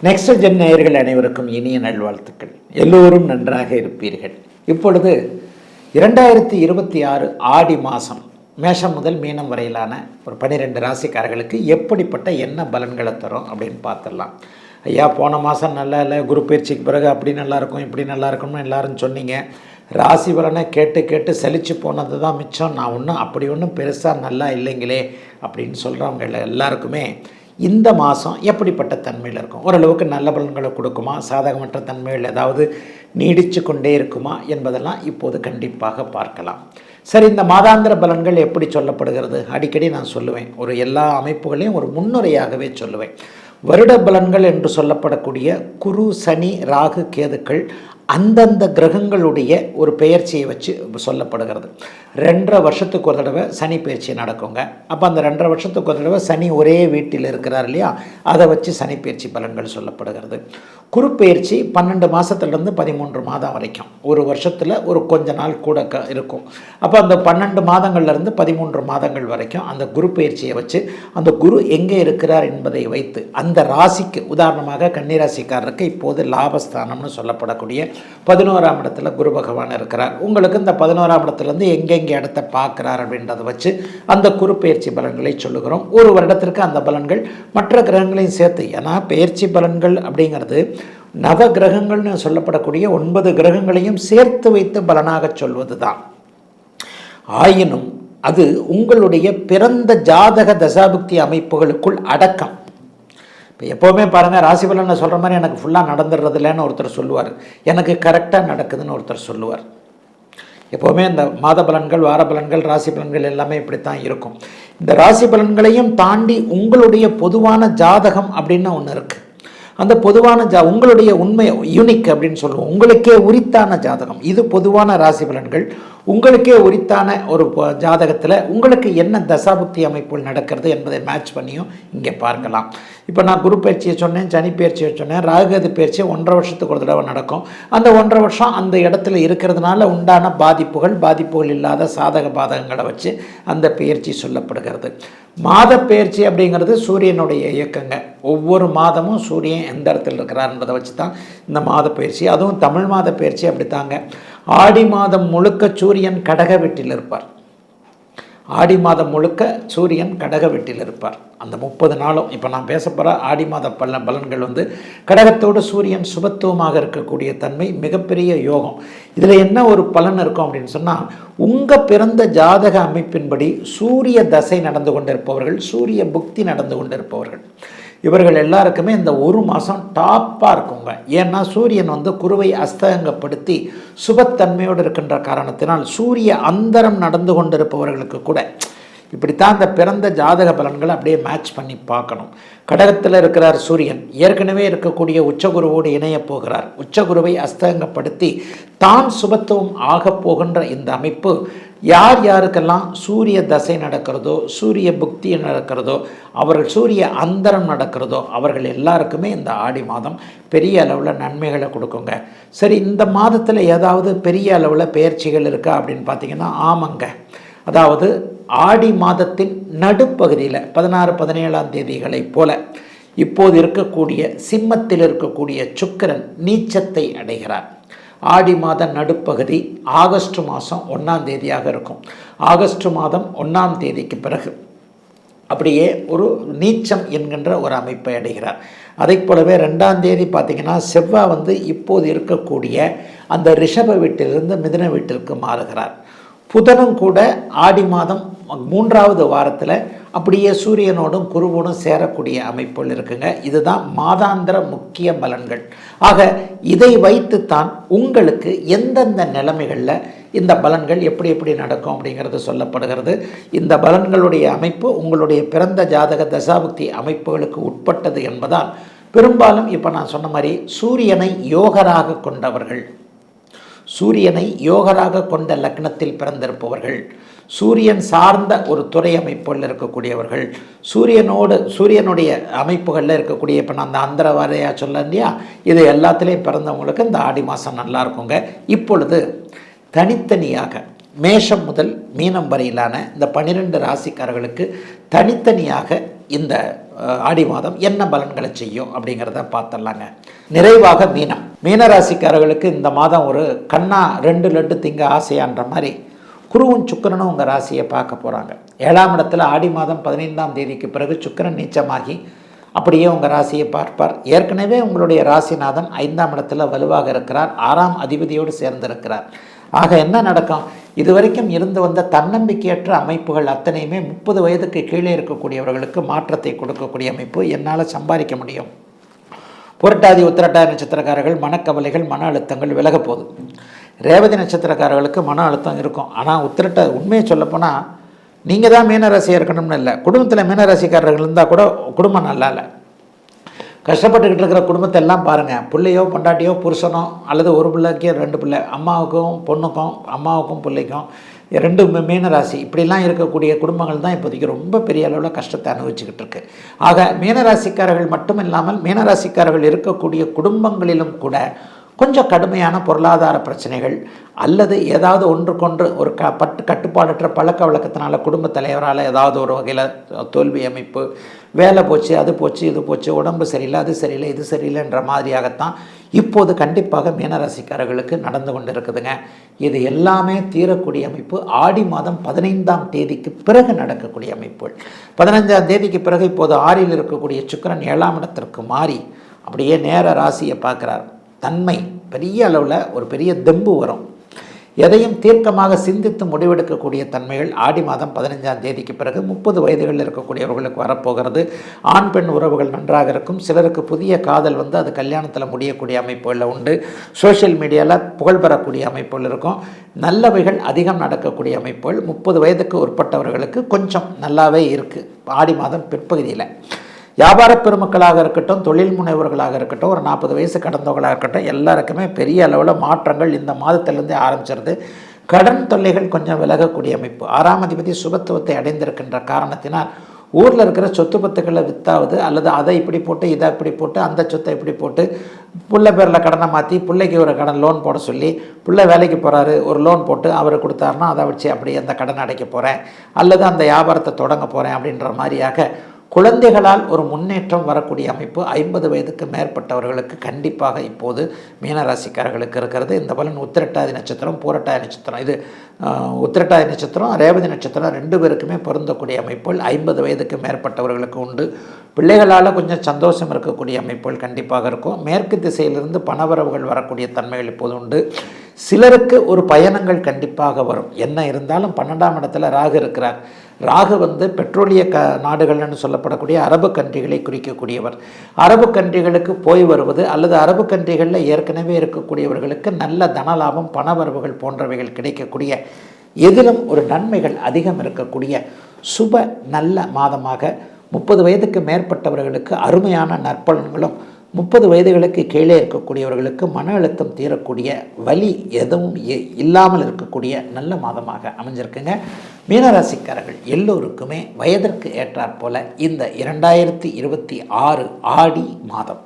Next gen நேயர்கள் அனைவருக்கும் இனிய நல்வாழ்த்துக்கள். எல்லோரும் நன்றாக இருப்பீர்கள். இப்பொழுது 2026 ஆடி மாதம் மேஷம் முதல் மீனம் வரையிலான ஒரு 12 ராசிக்காரர்களுக்கு எப்படிப்பட்ட என்ன பலன்களை தரும் அப்படின்னு பார்த்துடலாம். ஐயா, போன மாதம் நல்லா இல்லை, குரு பயிற்சிக்கு பிறகு அப்படி நல்லாயிருக்கும் இப்படி நல்லா இருக்கும்னு எல்லாரும் சொன்னீங்க. ராசி பலனை கேட்டு கேட்டு சலிச்சு போனது தான் மிச்சம். நான் ஒன்றும் பெருசாக நல்லா இல்லைங்களே அப்படின்னு சொல்கிறவங்க எல்லாருக்குமே இந்த மாதம் எப்படிப்பட்ட தன்மையில் இருக்கும், ஓரளவுக்கு நல்ல பலன்களை கொடுக்குமா, சாதகமற்ற தன்மைகள் ஏதாவது நீடித்து கொண்டே இருக்குமா என்பதெல்லாம் இப்போது கண்டிப்பாக பார்க்கலாம். சரி, இந்த மாதாந்திர பலன்கள் எப்படி சொல்லப்படுகிறது? அடிக்கடி நான் சொல்லுவேன், ஒரு எல்லா அமைப்புகளையும் ஒரு முன்னுரையாகவே சொல்லுவேன். வருட பலன்கள் என்று சொல்லப்படக்கூடிய குரு, சனி, ராகு, கேதுக்கள் அந்தந்த கிரகங்களுடைய ஒரு பெயர்ச்சியை வச்சு சொல்லப்படுகிறது. 2.5 வருஷத்துக்கு ஒரு தடவை சனி பயிற்சி நடக்குங்க. அப்போ அந்த 2.5 வருஷத்துக்கு ஒரு தடவை சனி ஒரே வீட்டில் இருக்கிறார் இல்லையா, அதை வச்சு சனி பயிற்சி பலன்கள் சொல்லப்படுகிறது. குரு பயிற்சி 12 மாதத்துலேருந்து 13 மாதம் வரைக்கும், ஒரு வருஷத்தில் ஒரு கொஞ்ச நாள் கூட இருக்கும். அப்போ அந்த 12 மாதங்கள்லேருந்து 13 மாதங்கள் வரைக்கும் அந்த குரு பயிற்சியை வச்சு அந்த குரு எங்கே இருக்கிறார் என்பதை வைத்து அந்த ராசிக்கு, உதாரணமாக கன்னிராசிக்காரருக்கு இப்போது லாபஸ்தானம்னு சொல்லப்படக்கூடிய 11ஆம் இடத்துல குரு பகவான் இருக்கிறார். உங்களுக்கு இந்த 11ஆம் இடத்துலேருந்து எங்கெங்கே இடத்தை பார்க்குறார் அப்படின்றத வச்சு அந்த குரு பயிற்சி பலன்களை சொல்லுகிறோம். ஒரு வருடத்திற்கு அந்த பலன்கள் மற்ற கிரகங்களையும் சேர்த்து, ஏன்னா பயிற்சி பலன்கள் அப்படிங்கிறது நவ கிரகங்கள்னு சொல்லப்படக்கூடிய 9 கிரகங்களையும் சேர்த்து வைத்து பலனாக சொல்வது தான். ஆயினும் அது உங்களுடைய பிறந்த ஜாதக தசாபுக்தி அமைப்புகளுக்குள் அடக்கம். இப்போ எப்போவுமே பாருங்கள், ராசி பலனை சொல்கிற மாதிரி எனக்கு ஃபுல்லாக நடந்துடுறது இல்லைன்னு ஒருத்தர் சொல்லுவார், எனக்கு கரெக்டாக நடக்குதுன்னு ஒருத்தர் சொல்லுவார். எப்போவுமே இந்த மாத பலன்கள், வார பலன்கள், ராசி பலன்கள் எல்லாமே இப்படித்தான் இருக்கும். இந்த ராசி பலன்களையும் தாண்டி உங்களுடைய பொதுவான ஜாதகம் அப்படின்னு ஒன்று இருக்குது. அந்த பொதுவான உங்களுடைய உண்மை யூனிக் அப்படின்னு சொல்லுவோம், உங்களுக்கே உரித்தான ஜாதகம். இது பொதுவான ராசி பலன்கள். உங்களுக்கே உரித்தான ஒரு ஜாதகத்தில் உங்களுக்கு என்ன தசாபுக்தி அமைப்புகள் நடக்கிறது என்பதை மேட்ச் பண்ணியும் இங்கே பார்க்கலாம். இப்போ நான் குரு பயிற்சியை சொன்னேன், சனி பயிற்சியை சொன்னேன், ராகுகேது பயிற்சி 1.5 வருஷத்துக்கு ஒரு தடவை நடக்கும். அந்த 1.5 வருஷம் அந்த இடத்துல இருக்கிறதுனால உண்டான பாதிப்புகள் இல்லாத சாதக பாதகங்களை வச்சு அந்த பயிற்சி சொல்லப்படுகிறது. மாத பயிற்சி அப்படிங்கிறது சூரியனுடைய இயக்கங்க. ஒவ்வொரு மாதமும் சூரியன் எந்த இடத்துல இருக்கிறார்ன்றதை வச்சு தான் இந்த மாத பயிற்சி. அதுவும் தமிழ் மாத பயிற்சி அப்படித்தாங்க. ஆடி மாதம் முழுக்க சூரியன் கடக வீட்டில் இருப்பார். ஆடி மாதம் முழுக்க சூரியன் கடக வீட்டில் இருப்பார். அந்த 30 நாளும் இப்போ நான் பேச போகிற ஆடி மாத பலன்கள் கடகத்தோடு சூரியன் சுபத்துவமாக இருக்கக்கூடிய தன்மை மிகப்பெரிய யோகம். இதில் என்ன ஒரு பலன் இருக்கும் அப்படின்னு சொன்னால், உங்கள் பிறந்த ஜாதக அமைப்பின்படி சூரிய தசை நடந்து கொண்டிருப்பவர்கள், சூரிய புக்தி நடந்து கொண்டிருப்பவர்கள், இவர்கள் எல்லாருக்குமே இந்த ஒரு மாதம் டாப்பாக இருக்குங்க. ஏன்னா சூரியன் குருவை அஸ்தங்கப்படுத்தி சுபத்தன்மையோடு இருக்கின்ற காரணத்தினால் சூரிய அந்தரம் நடந்து கொண்டிருப்பவர்களுக்கு கூட இப்படித்தான் இந்த பிறந்த ஜாதக பலன்களை அப்படியே மேட்ச் பண்ணி பார்க்கணும். கடகத்தில் இருக்கிறார் சூரியன், ஏற்கனவே இருக்கக்கூடிய உச்சகுருவோடு இணைய போகிறார். உச்சகுருவை அஸ்தங்கப்படுத்தி தான் சுபத்துவம் ஆக போகின்ற இந்த அமைப்பு யார் யாருக்கெல்லாம் சூரிய தசை நடக்கிறதோ, சூரிய புக்தி நடக்கிறதோ, அவர்கள் சூரிய அந்தரம் நடக்கிறதோ, அவர்கள் எல்லாருக்குமே இந்த ஆடி மாதம் பெரிய அளவில் நன்மைகளை கொடுக்குங்க. சரி, இந்த மாதத்தில் ஏதாவது பெரிய அளவில் பெயர்ச்சிகள் இருக்கா அப்படின்னு பார்த்தீங்கன்னா, ஆமாங்க. அதாவது ஆடி மாதத்தின் நடுப்பகுதியில் 16, 17ஆம் தேதிகளைப் போல இப்போது இருக்கக்கூடிய சிம்மத்தில் இருக்கக்கூடிய சுக்கிரன் நீச்சத்தை அடைகிறார். ஆடி மாத நடுப்பகுதி ஆகஸ்ட் மாதம் 1ஆம் தேதியாக இருக்கும். ஆகஸ்ட் மாதம் 1ஆம் தேதிக்கு பிறகு அப்படியே ஒரு நீச்சம் என்கின்ற ஒரு அமைப்பை அடைகிறார். அதை போலவே 2ஆம் தேதி பார்த்திங்கன்னா செவ்வாய் இப்போது இருக்கக்கூடிய அந்த ரிஷப வீட்டிலிருந்து மிதுன வீட்டிற்கு மாறுகிறார். புதனும் கூட ஆடி மாதம் 3ஆவது வாரத்தில் அப்படியே சூரியனோடும் குருவோடும் சேரக்கூடிய அமைப்புகள் இருக்குங்க. இதுதான் மாதாந்திர முக்கிய பலன்கள். ஆக இதை வைத்துத்தான் உங்களுக்கு எந்தெந்த நிலைமைகளில் இந்த பலன்கள் எப்படி நடக்கும் அப்படிங்கிறது சொல்லப்படுகிறது. இந்த பலன்களுடைய அமைப்பு உங்களுடைய பிறந்த ஜாதக தசாபுக்தி அமைப்புகளுக்கு உட்பட்டது என்பதால் பெரும்பாலும் இப்போ நான் சொன்ன மாதிரி சூரியனை யோகராக கொண்டவர்கள், சூரியனை யோகராக கொண்ட லக்னத்தில் பிறந்திருப்பவர்கள், சூரியன் சார்ந்த ஒரு துறை அமைப்புகளில் இருக்கக்கூடியவர்கள், சூரியனுடைய அமைப்புகளில் இருக்கக்கூடிய, இப்போ நான் அந்த அந்தர வாரையா சொல்ல இல்லையா, இது எல்லாத்துலேயும் பிறந்தவங்களுக்கு இந்த ஆடி மாதம் நல்லா இருக்குங்க. இப்பொழுது தனித்தனியாக மேஷம் முதல் மீனம் வரையிலான இந்த 12 ராசிக்காரர்களுக்கு தனித்தனியாக இந்த ஆடி மாதம் என்ன பலன்களை செய்யும் அப்படிங்கிறத பார்த்துடலாங்க. நிறைவாக மீனராசிக்காரர்களுக்கு இந்த மாதம் ஒரு கண்ணா 2 லட்டு திங்க ஆசையான்ற மாதிரி குருவும் சுக்கிரனும் உங்கள் ராசியை பார்க்க போகிறாங்க. 7ஆம் இடத்துல ஆடி மாதம் 15ஆம் தேதிக்கு பிறகு சுக்கிரன் நீச்சமாகி அப்படியே உங்கள் ராசியை பார்ப்பார். ஏற்கனவே உங்களுடைய ராசிநாதன் 5ஆம் இடத்துல வலுவாக இருக்கிறார், 6ஆம் அதிபதியோடு சேர்ந்திருக்கிறார். ஆக என்ன நடக்கும், இதுவரைக்கும் இருந்து வந்த தன்னம்பிக்கையற்ற அமைப்புகள் அத்தனையுமே 30 வயதுக்கு கீழே இருக்கக்கூடியவர்களுக்கு மாற்றத்தை கொடுக்கக்கூடிய அமைப்பு. என்னால் சம்பாதிக்க முடியும். புரட்டாதி உத்திரட்டாதி நட்சத்திரக்காரர்கள் மனக்கவலைகள் மன அழுத்தங்கள் விலக போகுது. ரேவதி நட்சத்திரக்காரர்களுக்கு மன அழுத்தம் இருக்கும். ஆனால் உண்மையை சொல்லப்போனால் நீங்கள் தான் மீனராசியாக இருக்கணும்னு இல்லை, குடும்பத்தில் மீனராசிக்காரர்கள் இருந்தால் கூட குடும்பம் நல்லா இல்லை. கஷ்டப்பட்டுக்கிட்டு இருக்கிற குடும்பத்தை எல்லாம் பாருங்கள். பிள்ளையோ பொண்டாட்டியோ புருஷனோ அல்லது ஒரு பிள்ளைக்கோ 2 பிள்ளை, அம்மாவுக்கும் பொண்ணுக்கும் அம்மாவுக்கும் பிள்ளைக்கும் 2 மீனராசி இப்படிலாம் இருக்கக்கூடிய குடும்பங்கள் தான் இப்போதைக்கு ரொம்ப பெரிய அளவில் கஷ்டத்தை அனுபவிச்சுக்கிட்டு இருக்கு. ஆக மீனராசிக்காரர்கள் மட்டும் இல்லாமல் மீனராசிக்காரர்கள் இருக்கக்கூடிய குடும்பங்களிலும் கூட கொஞ்சம் கடுமையான பொருளாதார பிரச்சனைகள் அல்லது ஏதாவது ஒன்றுக்கொன்று ஒரு கட்டுப்பாடற்ற பழக்க வழக்கத்தினால குடும்பத் தலைவரால் ஏதாவது ஒரு வகையில் தோல்வி அமைப்பு, வேலை போச்சு, அது போச்சு, இது போச்சு, உடம்பு சரியில்லை, அது சரியில்லை, இது சரியில்லைன்ற மாதிரியாகத்தான் இப்போது கண்டிப்பாக மீனராசிக்காரர்களுக்கு நடந்து கொண்டு இருக்குதுங்க. இது எல்லாமே தீரக்கூடிய அமைப்பு ஆடி மாதம் 15ஆம் தேதிக்கு பிறகு நடக்கக்கூடிய அமைப்புகள். 15ஆம் தேதிக்கு பிறகு இப்போது 6இல் இருக்கக்கூடிய சுக்கிரன் 7ஆம் இடத்திற்கு மாறி அப்படியே நேர ராசியை பார்க்குறார். தன்மை பெரிய அளவில் ஒரு பெரிய தெம்பு வரும். எதையும் தீர்க்கமாக சிந்தித்து முடிவெடுக்கக்கூடிய தன்மைகள் ஆடி மாதம் 15ஆம் தேதிக்கு பிறகு 30 வயதுகளில் இருக்கக்கூடியவர்களுக்கு வரப்போகிறது. ஆண் பெண் உறவுகள் நன்றாக இருக்கும். சிலருக்கு புதிய காதல் வந்து அது கல்யாணத்தில் முடியக்கூடிய அமைப்புகளில் உண்டு. சோஷியல் மீடியாவில் புகழ் பெறக்கூடிய அமைப்புகள் இருக்கும். நல்லவைகள் அதிகம் நடக்கக்கூடிய அமைப்புகள் 30 வயதுக்கு உட்பட்டவர்களுக்கு கொஞ்சம் நல்லாவே இருக்குது ஆடி மாதம் பிற்பகுதியில். வியாபார பெருமக்களாக இருக்கட்டும், தொழில் முனைவர்களாக இருக்கட்டும், ஒரு 40 வயசு கடந்தவர்களாக இருக்கட்டும், எல்லாருக்குமே பெரிய அளவில் மாற்றங்கள் இந்த மாதத்திலிருந்தே ஆரம்பிச்சிருது. கடன் தொல்லைகள் கொஞ்சம் விலகக்கூடிய அமைப்பு. 6ஆம் அதிபதி சுபத்துவத்தை அடைந்திருக்கின்ற காரணத்தினால் ஊரில் இருக்கிற சொத்து பத்துக்களை வித்தாவது அல்லது அதை இப்படி போட்டு இதை இப்படி போட்டு அந்த சொத்தை இப்படி போட்டு பிள்ளை பேரில் கடனை மாற்றி பிள்ளைக்கு ஒரு கடன் லோன் போட சொல்லி பிள்ளை வேலைக்கு போகிறாரு, ஒரு லோன் போட்டு அவர் கொடுத்தாருன்னா அதை வச்சு அப்படியே அந்த கடனை அடைக்க போகிறேன் அல்லது அந்த வியாபாரத்தை தொடங்க போகிறேன் அப்படின்ற மாதிரியாக குழந்தைகளால் ஒரு முன்னேற்றம் வரக்கூடிய அமைப்பு 50 வயதுக்கு மேற்பட்டவர்களுக்கு கண்டிப்பாக இப்போது மீனராசிக்காரர்களுக்கு இருக்கிறது. இந்த பலன் உத்திரட்டாதி நட்சத்திரம், பூரட்டாதி நட்சத்திரம், இது உத்திரட்டாதி நட்சத்திரம், ரேவதி நட்சத்திரம் 2 பேருக்குமே பொருந்தக்கூடிய அமைப்புகள் 50 வயதுக்கு மேற்பட்டவர்களுக்கு உண்டு. பிள்ளைகளால் கொஞ்சம் சந்தோஷம் இருக்கக்கூடிய அமைப்புகள் கண்டிப்பாக இருக்கும். மேற்கு திசையிலிருந்து பணவரவுகள் வரக்கூடிய தன்மைகள் இப்போது உண்டு. சிலருக்கு ஒரு பயணங்கள் கண்டிப்பாக வரும். என்ன இருந்தாலும் 12ஆம் இடத்துல ராகு இருக்கிறார். ராகு வந்து பெட்ரோலிய நாடுகள்னு சொல்லப்படக்கூடிய அரபு கண்ட்ரிகளை குறிக்கக்கூடியவர். அரபு கண்ட்ரிகளுக்கு போய் வருவது அல்லது அரபு கண்ட்ரிகளில் ஏற்கனவே இருக்கக்கூடியவர்களுக்கு நல்ல தனலாபம், பணவரவுகள் போன்றவைகள் கிடைக்கக்கூடிய, எதிலும் ஒரு நன்மைகள் அதிகம் இருக்கக்கூடிய சுப நல்ல மாதமாக 30 வயதுக்கு மேற்பட்டவர்களுக்கு அருமையான நற்பலன்களும், 30 வயதுகளுக்கு கீழே இருக்கக்கூடியவர்களுக்கு மன அழுத்தம் தீரக்கூடிய, வலி எதுவும் இல்லாமல் இருக்கக்கூடிய நல்ல மாதமாக அமைஞ்சிருக்குங்க. மீனராசிக்காரர்கள் எல்லோருக்குமே வயதிற்கு ஏற்றாற் போல இந்த 2026 ஆடி மாதம்